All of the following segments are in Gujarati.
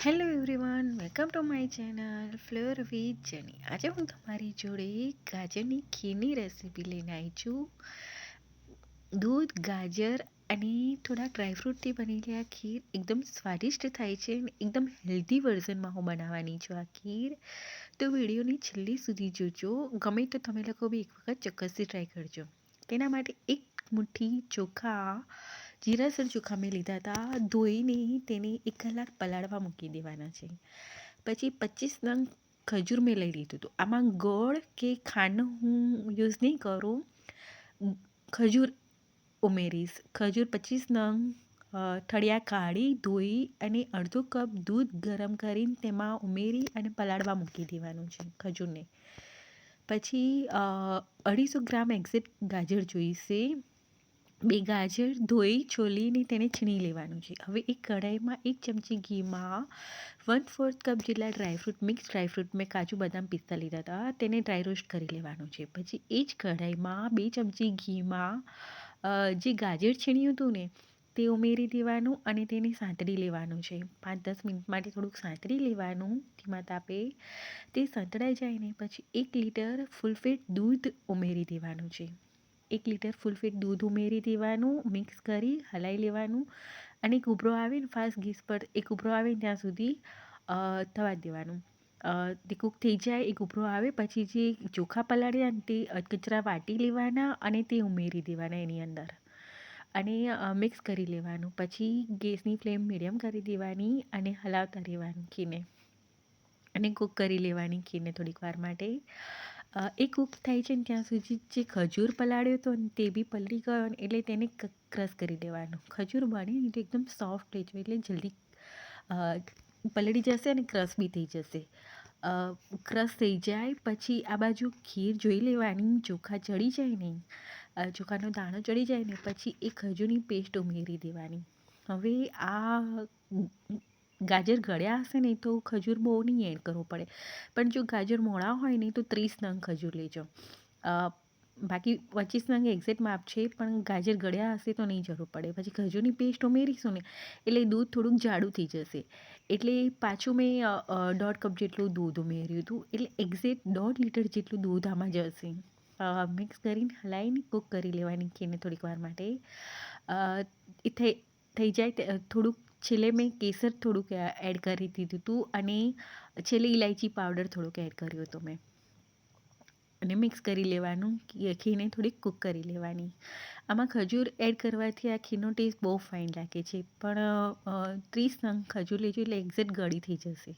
Hello everyone, welcome to my channel flavour with જેની. આજે હું તમારી જોડે ગાજરની ખીરની રેસીપી લઈને આવી છું. દૂધ, ગાજર અને થોડા ડ્રાયફ્રૂટથી બનેલી આ ખીર એકદમ સ્વાદિષ્ટ થાય છે અને એકદમ હેલ્ધી વર્ઝનમાં હું બનાવવાની છું આ ખીર. તો વિડીયોની છેલ્લી સુધી જોજો. ગમે તો તમે લોકો બી એક વખત ચોક્કસથી ટ્રાય કરજો. તેના માટે એક મુઠ્ઠી ચોખા, જીરાસર ચોખા મેં લીધા હતા. ધોઈને તેને 1 કલાક પલાળવા મૂકી દેવાના છે. પછી 25 નંગ ખજૂર મેં લઈ લીધું હતું. આમાં ગોળ કે ખાંડ હું યુઝ નહીં કરું, ખજૂર ઉમેરીશ. ખજૂર 25 નંગ ઠળિયા કાઢી ધોઈ અને અડધો કપ દૂધ ગરમ કરીને તેમાં ઉમેરી અને પલાળવા મૂકી દેવાનું છે ખજૂરને. પછી 250 ગ્રામ એક્ઝેક્ટ ગાજર જોઈશે. 2 ગાજર ધોઈ છોલીને તેને છીણી લેવાનું છે. હવે એક કઢાઈમાં 1 ચમચી ઘીમાં 1/4 કપ જેટલા ડ્રાયફ્રૂટ, મિક્સ ડ્રાયફ્રૂટ મેં કાજુ, બદામ, પિસ્તા લીધા હતા, તેને ડ્રાય રોસ્ટ કરી લેવાનું છે. પછી એ જ કઢાઈમાં 2 ચમચી ઘીમાં જે ગાજર છીણ્યું હતું ને તે ઉમેરી દેવાનું અને તેને સાંતળી લેવાનું છે. 5-10 મિનિટ માટે થોડુંક સાંતળી લેવાનું ધીમા તાપે. તે સાંતળાઈ જાય ને પછી 1 લીટર ફૂલ ફેટ દૂધ ઉમેરી દેવાનું છે. 1 લીટર ફૂલ ફેટ દૂધ ઉમેરી દેવાનું, મિક્સ કરી હલાવી લેવાનું અને એક ઉભરો આવે ને ફાસ્ટ ગેસ પર એક ઉભરો આવે ત્યાં સુધી થવા દેવાનું. તે કૂક થઈ જાય, એક ઉભરો આવે પછી જે ચોખા પલાળ્યા ને તે કચરા વાટી લેવાના અને તે ઉમેરી દેવાના એની અંદર અને મિક્સ કરી લેવાનું. પછી ગેસની ફ્લેમ મીડિયમ કરી દેવાની અને હલાવતા રહેવાનું ખીરને અને કૂક કરી લેવાની ખીરને થોડીક વાર માટે. એ કૂક થાય છે ને ત્યાં સુધી જે ખજૂર પલાળ્યો હતો ને તે બી પલળી ગયો ને એટલે તેને ક્રશ કરી લેવાનું. ખજૂર બને ને તો એકદમ સોફ્ટ થઈ જાય એટલે જલ્દી પલળી જશે અને ક્રશ બી થઈ જશે. ક્રશ થઈ જાય પછી આ બાજુ ખીર જોઈ લેવાની. ચોખા ચડી જાય ને, ચોખાનો દાણો ચડી જાય ને પછી એ ખજૂરની પેસ્ટ ઉમેરી દેવાની. હવે આ ગાજર ગળ્યા હશે ને તો ખજૂર બહુ નહીં એડ કરવું પડે, પણ જો ગાજર મોળા હોય ને તો 30 નંગ ખજૂર લેજો. બાકી 25 નંગ એક્ઝેક્ટ માપ છે, પણ ગાજર ગળ્યા હશે તો નહીં જરૂર પડે. પછી ખજૂરની પેસ્ટ ઉમેરીશું ને એટલે દૂધ થોડુંક જાડું થઈ જશે. એટલે પાછું મેં 1.5 કપ જેટલું દૂધ ઉમેર્યું હતું. એટલે એક્ઝેક્ટ 1.5 લીટર જેટલું દૂધ આમાં જશે. મિક્સ કરીને હલાવીને કૂક કરી લેવાની ખીરને થોડીક વાર માટે. એ થઈ જાય થોડુંક છેલ્લે મેં કેસર થોડુંક એડ કરી દીધું હતું અને છેલ્લે ઇલાયચી પાવડર થોડુંક એડ કર્યું હતું મેં અને મિક્સ કરી લેવાનું. ખીરને થોડીક કૂક કરી લેવાની. આમાં ખજૂર એડ કરવાથી આ ખીરનો ટેસ્ટ બહુ ફાઇન લાગે છે, પણ 30 નંગ ખજૂર લેજો એટલે એક્ઝેક્ટ ગળી થઈ જશે.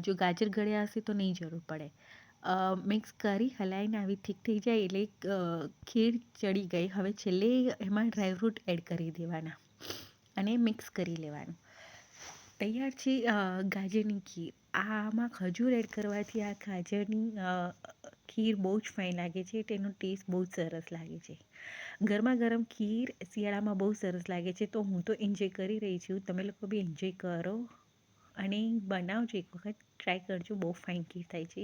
જો ગાજર ગળ્યા હશે તો નહીં જરૂર પડે. મિક્સ કરી હલાવીને આવી ઠીક થઈ જાય એટલે ખીર ચડી ગઈ. હવે છેલ્લે એમાં ડ્રાયફ્રૂટ એડ કરી દેવાના અને મિક્સ કરી લેવાનું. તૈયાર છે ગાજરની ખીર. આમાં ખજૂર એડ કરવાથી આ ગાજરની ખીર બહુ જ ફાઇન લાગે છે. તેનો ટેસ્ટ બહુ જ સરસ લાગે છે. ગરમા ગરમ ખીર શિયાળામાં બહુ સરસ લાગે છે. તો હું તો એન્જોય કરી રહી છું. તમે લોકો બી એન્જોય કરો અને બનાવજો, એક વખત ટ્રાય કરજો. બહુ ફાઇન ખીર થાય છે.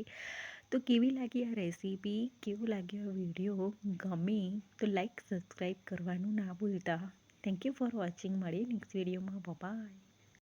તો કેવી લાગી આ રેસીપી, કેવું લાગ્યો આ વિડીયો? ગમે તો લાઈક, સબસ્ક્રાઈબ કરવાનું ના ભૂલતા. Thank you for watching. મળીએ નેક્સ્ટ વિડીયોમાં. બાય.